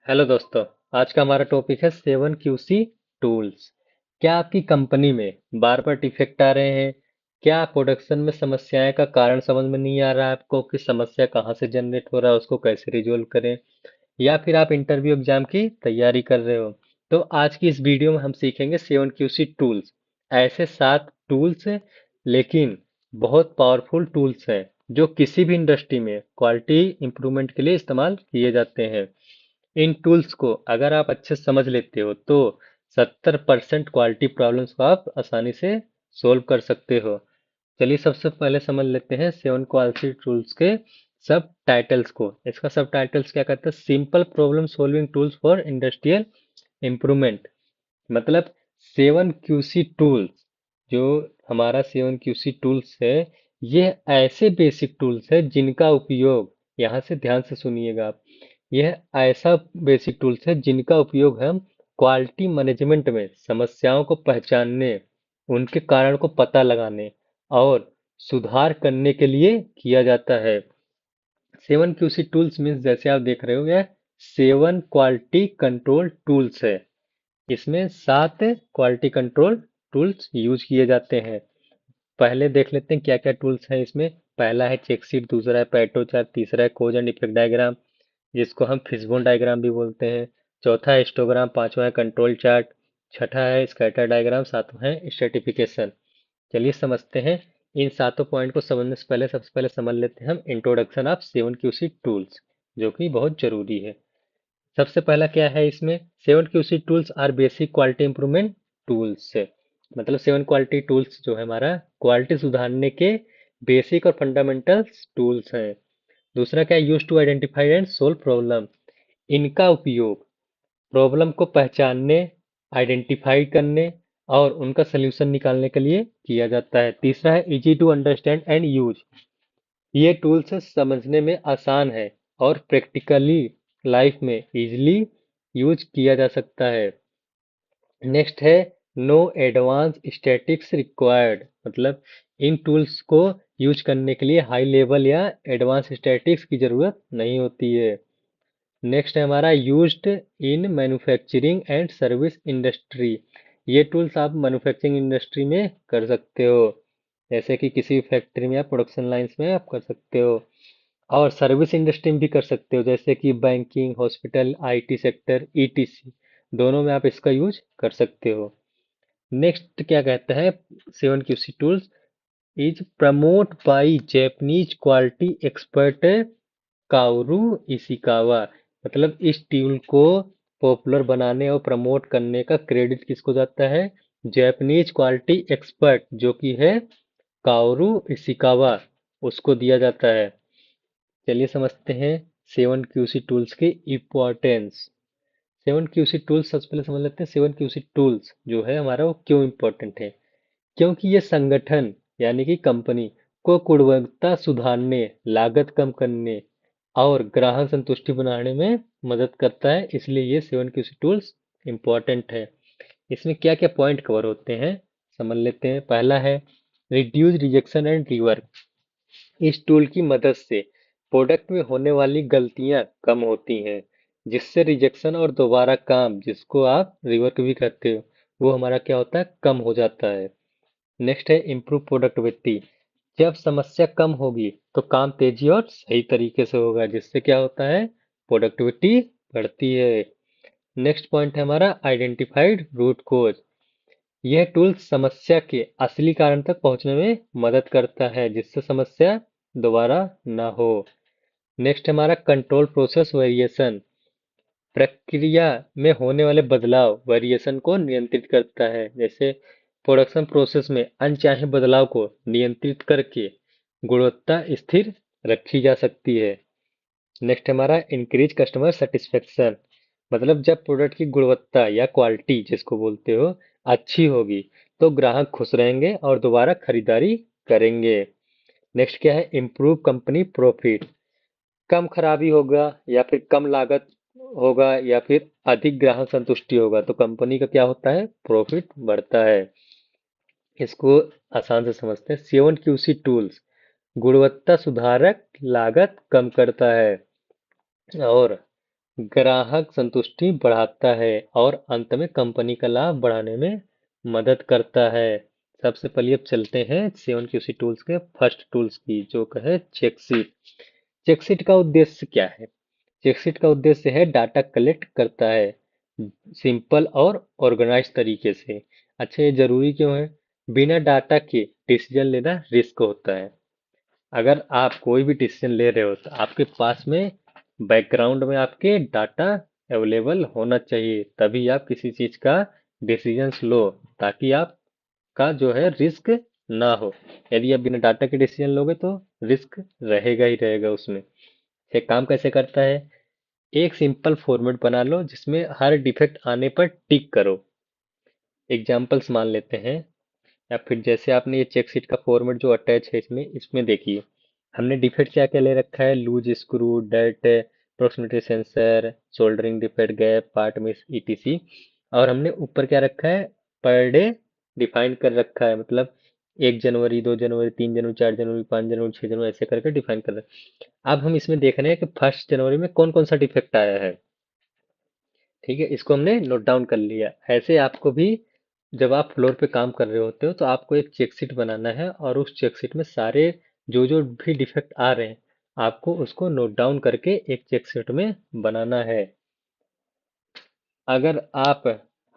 Hello दोस्तों। आज का हमारा टॉपिक है 7QC टूल्स। क्या आपकी कंपनी में बार बार डिफेक्ट आ रहे हैं? क्या प्रोडक्शन में समस्याएं का कारण समझ में नहीं आ रहा है आपको कि समस्या कहाँ से जनरेट हो रहा है, उसको कैसे रिजोल्व करें? या फिर आप इंटरव्यू एग्जाम की तैयारी कर रहे हो? तो आज की इस वीडियो में हम सीखेंगे 7QC टूल्स। ऐसे 7 टूल्स हैं, लेकिन बहुत पावरफुल टूल्स हैं जो किसी भी इंडस्ट्री में क्वालिटी इंप्रूवमेंट के लिए इस्तेमाल किए जाते हैं। इन टूल्स को अगर आप अच्छे से समझ लेते हो तो 70% क्वालिटी प्रॉब्लम्स को आप आसानी से सोल्व कर सकते हो। चलिए सबसे पहले समझ लेते हैं 7 क्वालिटी टूल्स के सब टाइटल्स को। इसका सब टाइटल्स क्या कहते हैं? Simple problem solving tools for industrial improvement. मतलब 7QC टूल्स, जो हमारा 7QC टूल्स है, ये ऐसे बेसिक टूल्स है जिनका उपयोग, यहाँ से ध्यान से सुनिएगा आप, यह ऐसा बेसिक टूल्स है जिनका उपयोग हम क्वालिटी मैनेजमेंट में समस्याओं को पहचानने, उनके कारण को पता लगाने और सुधार करने के लिए किया जाता है। 7QC टूल्स मीन्स जैसे आप देख रहे हो, यह 7 क्वालिटी कंट्रोल टूल्स है। इसमें 7 क्वालिटी कंट्रोल टूल्स यूज किए जाते हैं। पहले देख लेते हैं क्या क्या टूल्स हैं इसमें। पहला है चेकशीट, दूसरा है पेटो चार्ट, तीसरा है कोज एंड इफेक्ट डायग्राम, जिसको हम फिशबोन डायग्राम भी बोलते हैं। चौथा है हिस्टोग्राम, पांचवा है कंट्रोल चार्ट, छठा है स्कैटर डायग्राम, सातवां है स्ट्रेटिफिकेशन। चलिए समझते हैं। इन सातों पॉइंट को समझने से पहले सबसे पहले समझ लेते हैं हम इंट्रोडक्शन ऑफ 7QC टूल्स, जो कि बहुत जरूरी है। सबसे पहला क्या है इसमें? 7QC tools are basic quality improvement tools. मतलब 7 क्वालिटी टूल्स जो है हमारा क्वालिटी सुधारने के बेसिक और फंडामेंटल टूल्स हैं। दूसरा क्या है? Use to identify and solve problem. इनका उपयोग प्रॉब्लम को पहचानने, आइडेंटिफाई करने और उनका सलूशन निकालने के लिए किया जाता है। तीसरा है easy to understand and use. ये टूल्स समझने में आसान है और प्रैक्टिकली लाइफ में इजीली यूज किया जा सकता है। नेक्स्ट है नो एडवांस स्टैटिक्स रिक्वायर्ड। मतलब इन टूल्स को यूज करने के लिए हाई लेवल या एडवांस स्टैटिक्स की जरूरत नहीं होती है। नेक्स्ट है हमारा used in manufacturing and service industry. ये टूल्स आप मैन्युफैक्चरिंग इंडस्ट्री में कर सकते हो, जैसे कि किसी फैक्ट्री में या प्रोडक्शन लाइंस में आप कर सकते हो। और सर्विस इंडस्ट्री में भी कर सकते हो, जैसे कि banking, hospital, IT sector, etc, दोनों में आप इसका यूज कर सकते हो। नेक्स्ट क्या कहता है? 7QC tools is promote by Japanese quality expert Kaoru Ishikawa. मतलब इस टूल को पॉपुलर बनाने और प्रमोट करने का क्रेडिट किसको जाता है? जैपनीज क्वालिटी एक्सपर्ट जो कि है काओरू इशिकावा, उसको दिया जाता है। चलिए समझते हैं 7QC टूल्स की इम्पोर्टेंस। 7QC टूल्स सबसे पहले समझ लेते हैं। 7QC टूल्स जो है हमारा, वो क्यों इम्पोर्टेंट है? क्योंकि ये संगठन यानी कि कंपनी को गुणवत्ता सुधारने, लागत कम करने और ग्राहक संतुष्टि बनाने में मदद करता है, इसलिए ये 7QC टूल्स इम्पोर्टेंट है। इसमें क्या क्या पॉइंट कवर होते हैं समझ लेते हैं। पहला है रिड्यूस रिजेक्शन एंड रिवर्क। इस टूल की मदद से प्रोडक्ट में होने वाली गलतियां कम होती हैं, जिससे रिजेक्शन और दोबारा काम, जिसको आप रिवर्क भी कहते हो, वो हमारा क्या होता है? कम हो जाता है। नेक्स्ट है इम्प्रूव प्रोडक्टिविटी। जब समस्या कम होगी तो काम तेजी और सही तरीके से होगा, जिससे क्या होता है? प्रोडक्टिविटी बढ़ती है। नेक्स्ट पॉइंट है हमारा आइडेंटिफाइड रूट कोज। यह टूल समस्या के असली कारण तक पहुंचने में मदद करता है, जिससे समस्या दोबारा ना हो। नेक्स्ट हमारा कंट्रोल प्रोसेस वेरिएशन। प्रक्रिया में होने वाले बदलाव, वेरिएशन को नियंत्रित करता है। जैसे प्रोडक्शन प्रोसेस में अनचाहे बदलाव को नियंत्रित करके गुणवत्ता स्थिर रखी जा सकती है। नेक्स्ट हमारा इंक्रीज कस्टमर सेटिस्फेक्शन। मतलब जब प्रोडक्ट की गुणवत्ता या क्वालिटी जिसको बोलते हो अच्छी होगी, तो ग्राहक खुश रहेंगे और दोबारा खरीदारी करेंगे। नेक्स्ट क्या है? Improve company profit. कम खराबी होगा या फिर कम लागत होगा या फिर अधिक ग्राहक संतुष्टि होगा, तो कंपनी का क्या होता है? प्रॉफिट बढ़ता है। इसको आसान से समझते हैं। 7QC टूल्स गुणवत्ता सुधारक लागत कम करता है और ग्राहक संतुष्टि बढ़ाता है और अंत में कंपनी का लाभ बढ़ाने में मदद करता है। सबसे पहले अब चलते हैं 7QC टूल्स के फर्स्ट टूल्स की, जो है चेकशीट। चेकशीट का उद्देश्य क्या है? चेकशीट का उद्देश्य है डाटा कलेक्ट करता है सिंपल और ऑर्गेनाइज तरीके से। अच्छा, ये जरूरी क्यों है? बिना डाटा के डिसीजन लेना रिस्क होता है। अगर आप कोई भी डिसीजन ले रहे हो तो आपके पास में बैकग्राउंड में आपके डाटा अवेलेबल होना चाहिए, तभी आप किसी चीज का डिसीजंस लो, ताकि आपका जो है रिस्क ना हो। यदि आप बिना डाटा के डिसीजन लोगे तो रिस्क रहेगा ही रहेगा उसमें। ये काम कैसे करता है? एक सिंपल फॉर्मेट बना लो जिसमें हर डिफेक्ट आने पर टिक करो। एग्जांपल्स मान लेते हैं, या फिर जैसे आपने ये चेक शीट का फॉर्मेट जो अटैच है इसमें इसमें देखिए, हमने डिफेक्ट क्या क्या ले रखा है? Loose screw, dirt, proximity sensor, soldering defect, gap, part miss, ETC. और हमने ऊपर क्या रखा है? पर डे डिफाइन कर रखा है, मतलब 1 जनवरी, 2 जनवरी, 3 जनवरी, 4 जनवरी, 5 जनवरी, 6 जनवरी, ऐसे करके डिफाइन कर रखा है। अब हम इसमें देख रहे हैं कि 1 जनवरी में कौन कौन सा डिफेक्ट आया है। ठीक है, इसको हमने नोट डाउन कर लिया। ऐसे आपको भी जब आप फ्लोर पे काम कर रहे होते हो तो आपको एक चेक शीट बनाना है, और उस चेक शीट में सारे जो जो भी डिफेक्ट आ रहे हैं आपको उसको नोट डाउन करके एक चेक शीट में बनाना है। अगर आप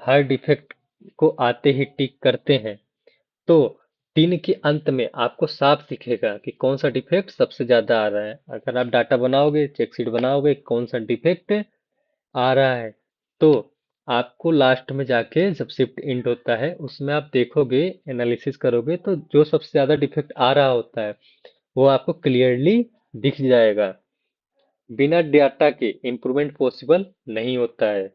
हर डिफेक्ट को आते ही टिक करते हैं तो दिन के अंत में आपको साफ दिखेगा कि कौन सा डिफेक्ट सबसे ज्यादा आ रहा है। अगर आप डाटा बनाओगे, चेक शीट बनाओगे कौन सा डिफेक्ट आ रहा है, तो आपको लास्ट में जाके जब शिफ्ट इंड होता है उसमें आप देखोगे, एनालिसिस करोगे तो जो सबसे ज्यादा डिफेक्ट आ रहा होता है वो आपको क्लियरली दिख जाएगा। बिना डाटा के इम्प्रूवमेंट पॉसिबल नहीं होता है।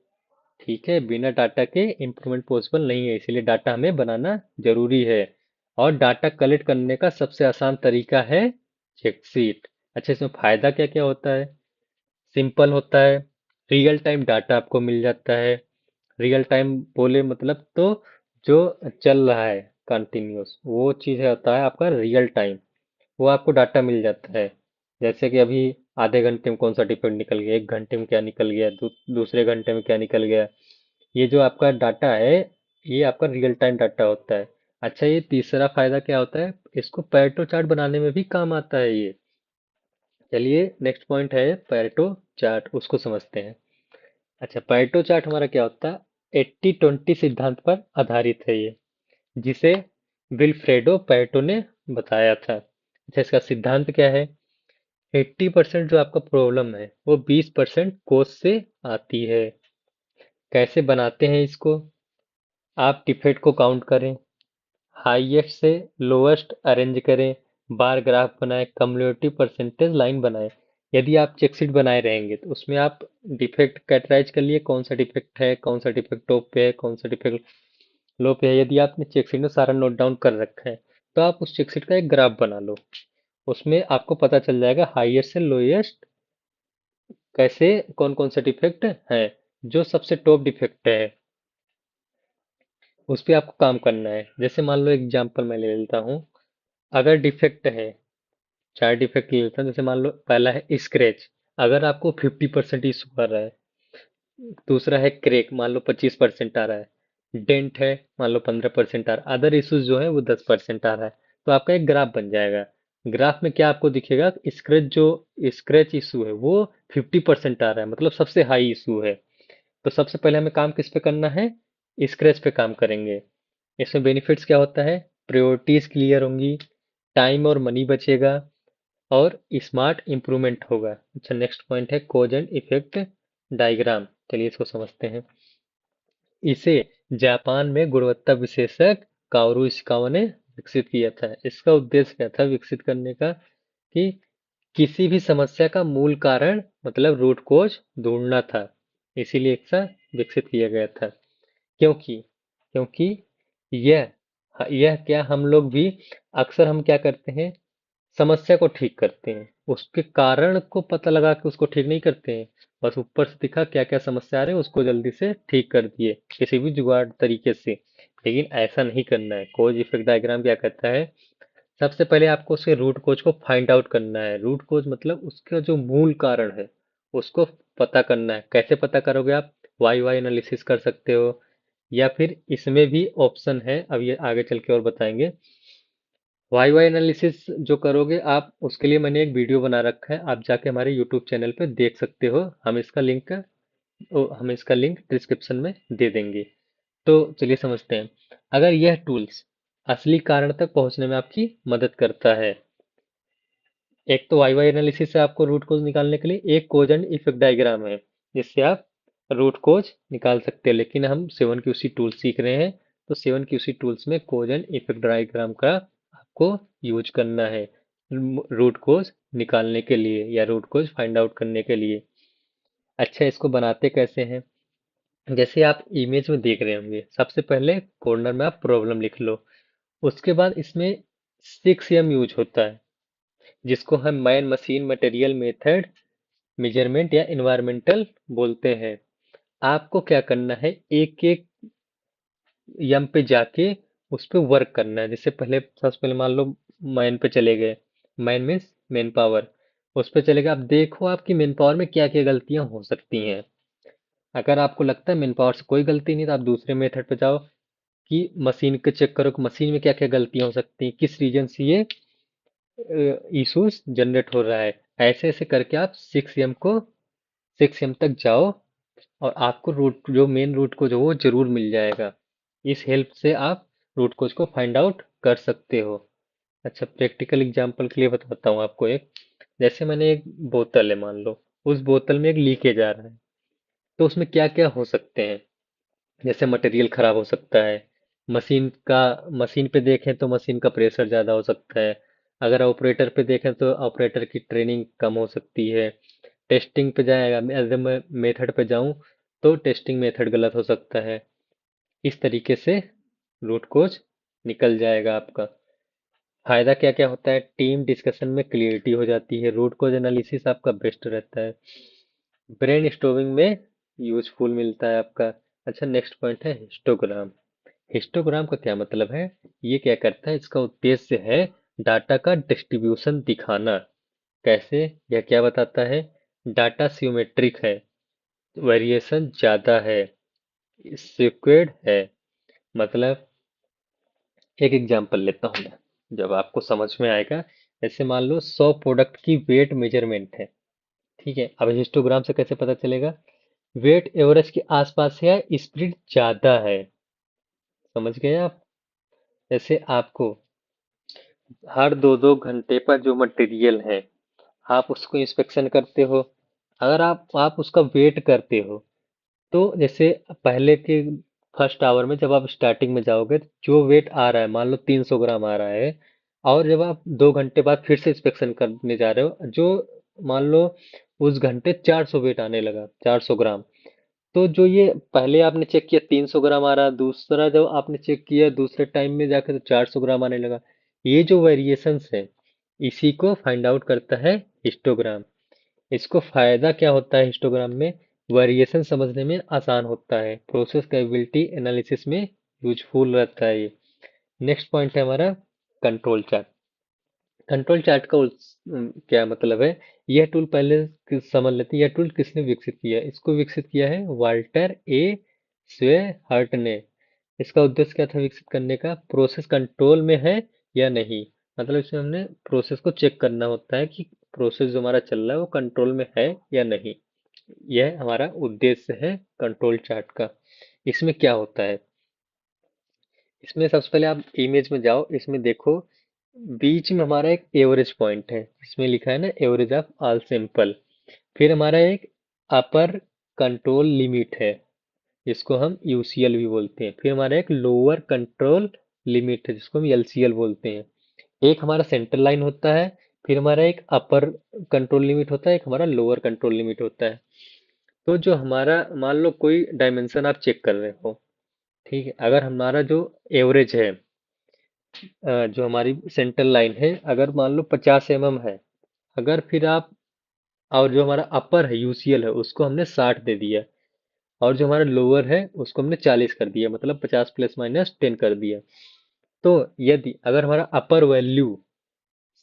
ठीक है, बिना डाटा के इम्प्रूवमेंट पॉसिबल नहीं है, इसीलिए डाटा हमें बनाना जरूरी है। और डाटा कलेक्ट करने का सबसे आसान तरीका है चेकशीट। अच्छा, इसमें फायदा क्या क्या होता है? सिंपल होता है, रियल टाइम डाटा आपको मिल जाता है। रियल टाइम बोले मतलब तो जो चल रहा है कंटिन्यूस, वो चीज होता है आपका रियल टाइम। वो आपको डाटा मिल जाता है, जैसे कि अभी आधे घंटे में कौन सा डिफेक्ट निकल गया, 1 घंटे में क्या निकल गया, दूसरे घंटे में क्या निकल गया। ये जो आपका डाटा है ये आपका रियल टाइम डाटा होता है। अच्छा, ये तीसरा फायदा क्या होता है? इसको पैरेटो चार्ट बनाने में भी काम आता है ये। चलिए, नेक्स्ट पॉइंट है पैरेटो चार्ट, उसको समझते हैं। अच्छा, पैरेटो चार्ट हमारा क्या होता है? 80-20 सिद्धांत पर आधारित है ये, जिसे विल्फ्रेडो पैरेटो ने बताया था। अच्छा, इसका सिद्धांत क्या है? 80% जो आपका प्रॉब्लम है वो 20% कॉस्ट से आती है। कैसे बनाते हैं इसको? आप डिफेक्ट को काउंट करें, हाईएस्ट से लोएस्ट अरेंज करें, बार ग्राफ बनाएं, कम्युलेटिव परसेंटेज लाइन बनाएं। यदि आप चेकशीट बनाए रहेंगे तो उसमें आप डिफेक्ट कैटेगराइज कर लिए, कौन सा डिफेक्ट है, कौन सा डिफेक्ट टॉप पे है, कौन सा डिफेक्ट लो पे है। यदि आपने चेकशीट में सारा नोट डाउन कर रखा है तो आप उस चेकशीट का एक ग्राफ बना लो। उसमें आपको पता चल जाएगा हाईएस्ट से लोएस्ट कैसे कौन कौन से डिफेक्ट है। जो सबसे टॉप डिफेक्ट है उस पे आपको काम करना है। जैसे मान लो एग्जांपल मैं ले लेता हूँ, अगर डिफेक्ट है, 4 डिफेक्ट ले लेता हूँ। जैसे मान लो पहला है स्क्रैच, अगर आपको 50% इशू कर रहा है। दूसरा है क्रैक, मान लो 25% आ रहा है। डेंट है, मान लो 15% आ रहा है। अदर इश्यूज जो है वो 10% आ रहा है। तो आपका एक ग्राफ बन जाएगा। ग्राफ में क्या आपको दिखेगा? स्क्रैच इशू है वो 50% आ रहा है, मतलब सबसे हाई इशू है। तो सबसे पहले हमें काम किस पे करना है? स्क्रैच पे काम करेंगे। इसमें बेनिफिट्स क्या होता है? प्रायोरिटीज क्लियर होंगी, टाइम और मनी बचेगा, और स्मार्ट इम्प्रूवमेंट होगा। अच्छा, नेक्स्ट पॉइंट है कॉज एंड इफेक्ट डायग्राम। चलिए इसको समझते हैं। इसे जापान में गुणवत्ता विशेषज्ञ काओरू इशिकावा ने विकसित किया था। इसका उद्देश्य क्या था विकसित करने का? कि किसी भी समस्या का मूल कारण मतलब रूट कोज ढूंढना था, इसीलिए इसका विकसित किया गया था। क्योंकि क्योंकि यह यह क्या, हम लोग भी अक्सर हम क्या करते हैं? समस्या को ठीक करते हैं, उसके कारण को पता लगा के उसको ठीक नहीं करते हैं। बस ऊपर से दिखा क्या क्या समस्या आ रही है उसको जल्दी से ठीक कर दिए किसी भी जुगाड़ तरीके से। लेकिन ऐसा नहीं करना है। कोज इफेक्ट डायग्राम क्या कहता है? सबसे पहले आपको उसके रूट कोज को फाइंड आउट करना है। रूट कोज मतलब उसका जो मूल कारण है उसको पता करना है। कैसे पता करोगे आप? वाई वाई एनालिसिस कर सकते हो, या फिर इसमें भी ऑप्शन है, अब ये आगे चल के और बताएंगे। वाई वाई एनालिसिस जो करोगे आप, उसके लिए मैंने एक वीडियो बना रखा है, आप जाके हमारे यूट्यूब चैनल पे देख सकते हो। हम इसका लिंक डिस्क्रिप्शन में दे देंगे। तो चलिए समझते हैं। अगर यह टूल्स असली कारण तक पहुंचने में आपकी मदद करता है, एक तो वाई वाई एनालिसिस है आपको रूट कोज निकालने के लिए, एक कोज एंड इफेक्ट डायग्राम है जिससे आप रूट कोज निकाल सकते हैं। लेकिन हम 7QC टूल सीख रहे हैं, तो 7QC टूल्स में कोज एंड इफेक्ट डायग्राम का आपको यूज करना है रूट कोज निकालने के लिए या रूट कोज फाइंड आउट करने के लिए। अच्छा, इसको बनाते कैसे हैं? जैसे आप इमेज में देख रहे होंगे, सबसे पहले कॉर्नर में आप प्रॉब्लम लिख लो। उसके बाद इसमें 6M यूज होता है, जिसको हम man machine material method measurement या इन्वायरमेंटल बोलते हैं। आपको क्या करना है, एक एक यम पे जाके उस पे वर्क करना है। जैसे पहले, सबसे पहले मान लो मैन पे चले गए। Man means man power. उस पे चले गए, आप देखो आपकी मैन पावर में क्या क्या गलतियां हो सकती हैं। अगर आपको लगता है मैन पावर से कोई गलती नहीं, तो आप दूसरे मेथड पे जाओ कि मशीन के चेक करो कि मशीन में क्या क्या गलतियां हो सकती हैं, किस रीजन से ये इशूज जनरेट हो रहा है। ऐसे ऐसे करके आप 6M तक जाओ, और आपको रूट, जो मेन रूट कोज हो वो जरूर मिल जाएगा। इस हेल्प से आप रूट कोज को फाइंड आउट कर सकते हो। अच्छा, प्रैक्टिकल एग्जांपल के लिए बताता हूँ आपको एक। जैसे मैंने एक बोतल है, मान लो उस बोतल में एक लीकेज आ रहा है, तो उसमें क्या क्या हो सकते हैं। जैसे मटेरियल खराब हो सकता है, मशीन पे देखें तो मशीन का प्रेशर ज्यादा हो सकता है। अगर ऑपरेटर पे देखें तो ऑपरेटर की ट्रेनिंग कम हो सकती है। टेस्टिंग पे जाएगा, एज मैं मेथड पे जाऊं तो टेस्टिंग मेथड गलत हो सकता है। इस तरीके से रूट कोज निकल जाएगा आपका। फायदा क्या क्या होता है? टीम डिस्कशन में क्लियरिटी हो जाती है, रूट कोज एनालिसिस आपका बेस्ट रहता है, ब्रेन स्टॉर्मिंग में यूजफुल मिलता है आपका। अच्छा, नेक्स्ट पॉइंट है हिस्टोग्राम। हिस्टोग्राम का क्या मतलब है? ये क्या करता है, इसका उद्देश्य है डाटा का डिस्ट्रीब्यूशन दिखाना। कैसे? यह क्या बताता है? डाटा सिमेट्रिक है, वेरिएशन ज्यादा है, स्क्वेड है। मतलब, एक एग्जांपल लेता हूँ मैं, जब आपको समझ में आएगा। जैसे मान लो 100 प्रोडक्ट की वेट मेजरमेंट है, ठीक है। अब हिस्टोग्राम से कैसे पता चलेगा? वेट एवरेज के आसपास है या स्प्रेड ज्यादा है, समझ गए आप? जैसे आपको हर 2-2 घंटे पर जो मटेरियल है, आप उसको इंस्पेक्शन करते हो। अगर आप उसका वेट करते हो, तो जैसे पहले के फर्स्ट आवर में जब आप स्टार्टिंग में जाओगे, तो जो वेट आ रहा है, मान लो 300 ग्राम आ रहा है, और जब आप 2 घंटे बाद फिर से इंस्पेक्शन करने जा रहे हो, जो मान लो उस घंटे 400 वेट आने लगा, 400 ग्राम, तो जो ये पहले आपने चेक किया 300 ग्राम आ रहा, दूसरा जब आपने चेक किया दूसरे टाइम में जाकर तो 400 ग्राम आने लगा। ये जो वेरिएशंस है, इसी को फाइंड आउट करता है हिस्टोग्राम। इसको फायदा क्या होता है हिस्टोग्राम में? वेरिएशन समझने में आसान होता है, प्रोसेस कैपेबिलिटी एनालिसिस में यूजफुल रहता है ये। नेक्स्ट पॉइंट है हमारा कंट्रोल चार्ट। कंट्रोल चार्ट का क्या मतलब है? यह टूल पहले समझ लेते हैं, यह टूल किसने विकसित किया है? इसको विकसित किया है वाल्टर ए स्वेहर्ट ने। इसका उद्देश्य क्या था विकसित करने का? प्रोसेस कंट्रोल में है या नहीं। मतलब इसमें हमने प्रोसेस को चेक करना होता है कि प्रोसेस जो हमारा चल रहा है वो कंट्रोल में है या नहीं। यह हमारा उद्देश्य है कंट्रोल चार्ट का। इसमें क्या होता है? इसमें सबसे पहले आप इमेज में जाओ, इसमें देखो बीच में हमारा एक एवरेज पॉइंट है, इसमें लिखा है ना एवरेज ऑफ ऑल सैंपल। फिर हमारा एक अपर कंट्रोल लिमिट है, जिसको हम यूसीएल भी बोलते हैं। फिर हमारा एक लोअर कंट्रोल लिमिट है, जिसको हम एलसीएल बोलते हैं। एक हमारा सेंटर लाइन होता है, फिर हमारा एक अपर कंट्रोल लिमिट होता है, एक हमारा लोअर कंट्रोल लिमिट होता है। तो जो हमारा, मान लो कोई डायमेंशन आप चेक कर रहे हो, ठीक है। अगर हमारा जो एवरेज है, जो हमारी सेंटर लाइन है, अगर मान लो 50 mm है, अगर फिर आप, और जो हमारा अपर है यूसीएल है उसको हमने 60 दे दिया, और जो हमारा लोअर है उसको हमने 40 कर दिया, मतलब 50 प्लस माइनस 10 कर दिया। तो यदि अगर हमारा अपर वैल्यू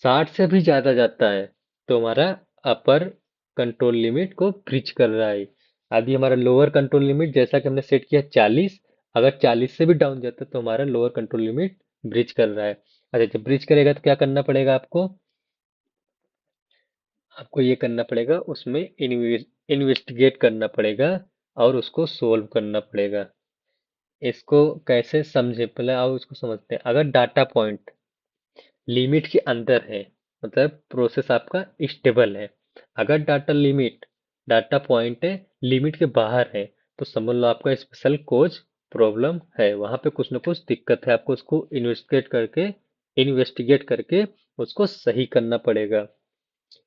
60 से भी ज्यादा जाता है, तो हमारा अपर कंट्रोल लिमिट को ब्रीच कर रहा है। अभी हमारा लोअर कंट्रोल लिमिट जैसा कि हमने सेट किया 40, अगर 40 से भी डाउन जाता है तो हमारा लोअर कंट्रोल लिमिट ब्रीच कर रहा है। अच्छा, जब ब्रीच करेगा तो क्या करना पड़ेगा आपको? आपको ये करना पड़ेगा, उसमें इन्वेस्टिगेट करना पड़ेगा और उसको सोल्व करना पड़ेगा। इसको कैसे समझे, पहले आओ इसको समझते हैं। अगर डाटा पॉइंट लिमिट के अंदर है, मतलब प्रोसेस आपका स्टेबल है। अगर डाटा पॉइंट है लिमिट के बाहर है, तो समझ लो आपका स्पेशल कोज प्रॉब्लम है, वहां पे कुछ ना कुछ दिक्कत है, आपको उसको इन्वेस्टिगेट करके उसको सही करना पड़ेगा।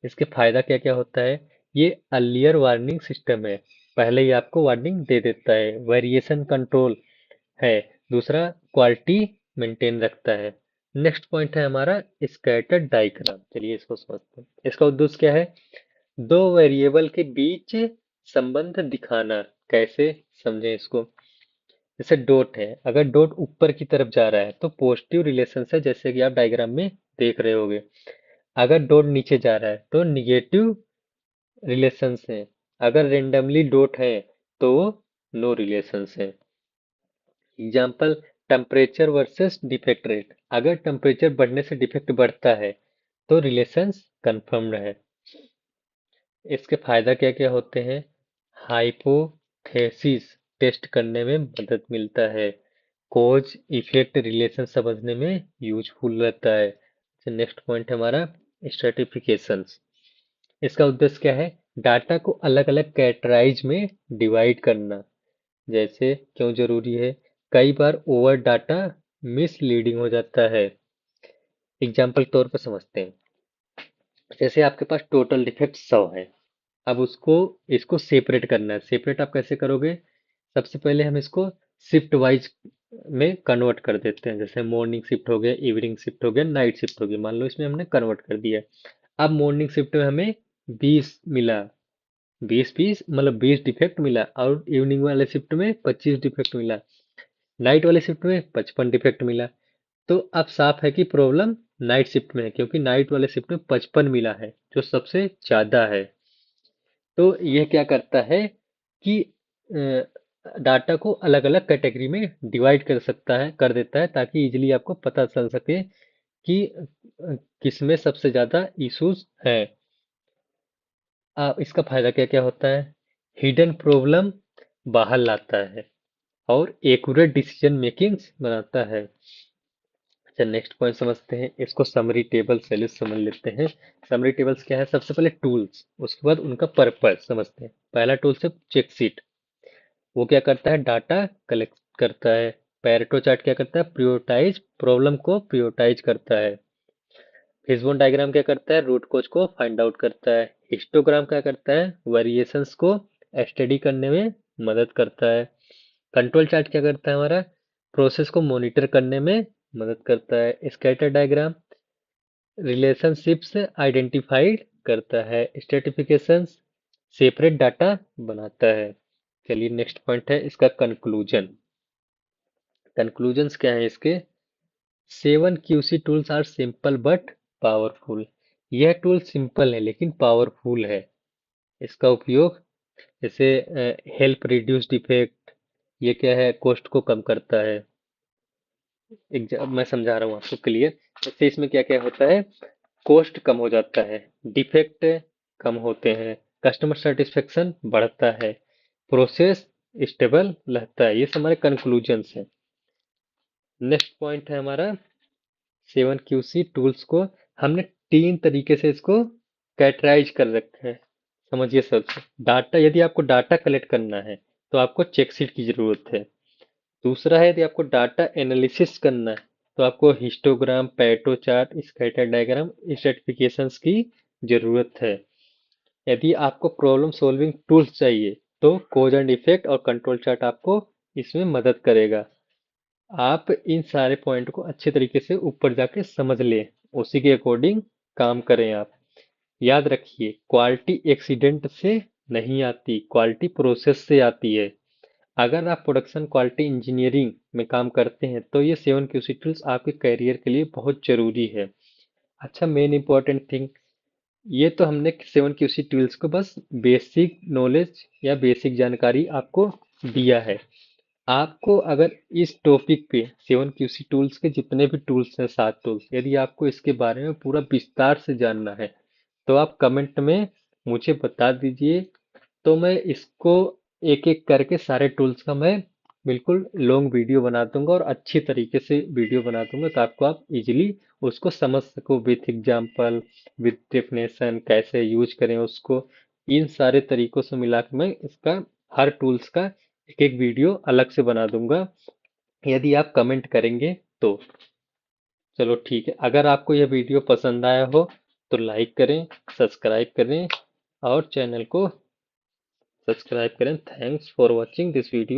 इसके फायदा क्या क्या होता है? ये अर्लियर वार्निंग सिस्टम है, पहले ही आपको वार्निंग दे देता है। वेरिएशन कंट्रोल है। दूसरा, क्वालिटी मेंटेन रखता है। नेक्स्ट पॉइंट है हमारा स्कैटर डायग्राम। चलिए इसको समझते हैं। इसका उद्देश्य क्या है? दो वेरिएबल के बीच संबंध दिखाना। कैसे समझें इसको? जैसे डॉट है, अगर डॉट ऊपर की तरफ जा रहा है तो पॉजिटिव रिलेशन है, जैसे कि आप डायग्राम में देख रहे होगे। अगर डॉट नीचे जा रहा है तो निगेटिव रिलेशंस है। अगर रेंडमली डॉट है तो नो रिलेशंस है। Example, temperature versus defect rate. अगर टेम्परेचर बढ़ने से डिफेक्ट बढ़ता है तो रिलेशंस कंफर्म्ड है। इसके फायदा क्या क्या होते हैं? हाइपोथेसिस टेस्ट करने में मदद मिलता है। कॉज इफेक्ट रिलेशन समझने में यूजफुल रहता है। नेक्स्ट पॉइंट है हमारा स्ट्रेटिफिकेशंस। इसका उद्देश्य क्या है? डाटा को अलग अलग कैटेगराइज में डिवाइड करना। जैसे क्यों जरूरी है? कई बार ओवर डाटा मिसलीडिंग हो जाता है। एग्जाम्पल के तौर पर समझते हैं। जैसे आपके पास टोटल डिफेक्ट 100 है। अब इसको सेपरेट करना है। सेपरेट आप कैसे करोगे? सबसे पहले हम इसको शिफ्ट वाइज में कन्वर्ट कर देते हैं। जैसे मॉर्निंग शिफ्ट हो गया, इवनिंग शिफ्ट हो गया, नाइट शिफ्ट हो गया, मान लो इसमें हमने कन्वर्ट कर दिया। अब मॉर्निंग शिफ्ट में हमें 20 मिला, 20 पीस मतलब 20 डिफेक्ट मिला, और इवनिंग वाले शिफ्ट में 25 डिफेक्ट मिला, नाइट वाले शिफ्ट में 55 डिफेक्ट मिला। तो अब साफ है कि प्रॉब्लम नाइट शिफ्ट में है, क्योंकि नाइट वाले शिफ्ट में 55 मिला है, जो सबसे ज्यादा है। तो यह क्या करता है कि डाटा को अलग अलग कैटेगरी में डिवाइड कर देता है, ताकि इजीली आपको पता चल सके कि किसमें सबसे ज्यादा इश्यूज है। इसका फायदा क्या क्या होता है? हिडन प्रॉब्लम बाहर लाता है और एक्यूरेट डिसीजन मेकिंग बनाता है। अच्छा, नेक्स्ट पॉइंट समझते हैं। इसको समरी टेबल से समझ लेते हैं। समरी टेबल्स क्या है? सबसे पहले टूल्स, उसके बाद उनका पर्पस समझते हैं। पहला टूल्स है चेक शीट। वो क्या करता है? डाटा कलेक्ट करता है। पैरेटो चार्ट क्या करता है? प्रियोरिटाइज, प्रॉब्लम को प्रियोरिटाइज करता है। फिशबोन डायग्राम क्या करता है? रूट कोज को फाइंड आउट करता है। हिस्टोग्राम क्या करता है? वेरिएशंस को स्टडी करने में मदद करता है। कंट्रोल चार्ट क्या करता है हमारा? प्रोसेस को मॉनिटर करने में मदद करता है। स्कैटर डायग्राम रिलेशनशिप्स आइडेंटिफाइड करता है। स्ट्रेटिफिकेशंस सेपरेट डाटा बनाता है। चलिए नेक्स्ट पॉइंट है इसका कंक्लूजन। कंक्लूजन्स क्या है इसके? 7 QC tools are simple but powerful. यह टूल सिंपल है लेकिन पावरफुल है। इसका उपयोग जैसे हेल्प रिड्यूस डिफेक्ट, ये क्या है? कॉस्ट को कम करता है। मैं समझा रहा हूँ आपको क्लियर। जैसे इसमें क्या क्या होता है? कॉस्ट कम हो जाता है, डिफेक्ट कम होते हैं, कस्टमर सेटिस्फेक्शन बढ़ता है, प्रोसेस स्टेबल रहता है। ये सब हमारे कंक्लूजन्स हैं। नेक्स्ट पॉइंट है हमारा 7 QC टूल्स को हमने 3 तरीके से इसको कैटेगराइज कर रखा है। समझिए सबसे। डाटा, यदि आपको डाटा कलेक्ट करना है तो आपको चेकशीट की जरूरत है। दूसरा है, यदि आपको डाटा एनालिसिस करना है तो आपको हिस्टोग्राम, पैटो चार्ट, स्कैटर डायग्राम, स्ट्रेटिफिकेशंस की जरूरत है। यदि आपको प्रॉब्लम सॉल्विंग टूल्स चाहिए तो कोज एंड इफेक्ट और कंट्रोल चार्ट आपको इसमें मदद करेगा। आप इन सारे पॉइंट को अच्छे तरीके से ऊपर जाके समझ लें, उसी के अकॉर्डिंग काम करें आप। याद रखिए, क्वालिटी एक्सीडेंट से नहीं आती, क्वालिटी प्रोसेस से आती है। अगर आप प्रोडक्शन क्वालिटी इंजीनियरिंग में काम करते हैं तो ये 7 QC टूल्स आपके करियर के लिए बहुत जरूरी है। अच्छा, मेन इंपॉर्टेंट थिंग, ये तो हमने 7QC टूल्स को बस बेसिक नॉलेज या बेसिक जानकारी आपको दिया है। आपको अगर इस टॉपिक पे 7QC टूल्स के जितने भी टूल्स हैं, 7 टूल्स, यदि आपको इसके बारे में पूरा विस्तार से जानना है तो आप कमेंट में मुझे बता दीजिए। तो मैं इसको एक एक करके सारे टूल्स का मैं बिल्कुल लॉन्ग वीडियो बना दूंगा और अच्छी तरीके से वीडियो बना दूंगा ताकि आप इजीली उसको समझ सको विथ एग्जांपल, विथ डेफिनेशन, कैसे यूज करें उसको। इन सारे तरीकों से मिला के मैं इसका हर टूल्स का एक एक वीडियो अलग से बना दूंगा यदि आप कमेंट करेंगे तो। चलो ठीक है, अगर आपको यह वीडियो पसंद आया हो तो लाइक करें, सब्सक्राइब करें और चैनल को सब्सक्राइब करें। Thanks for watching this video.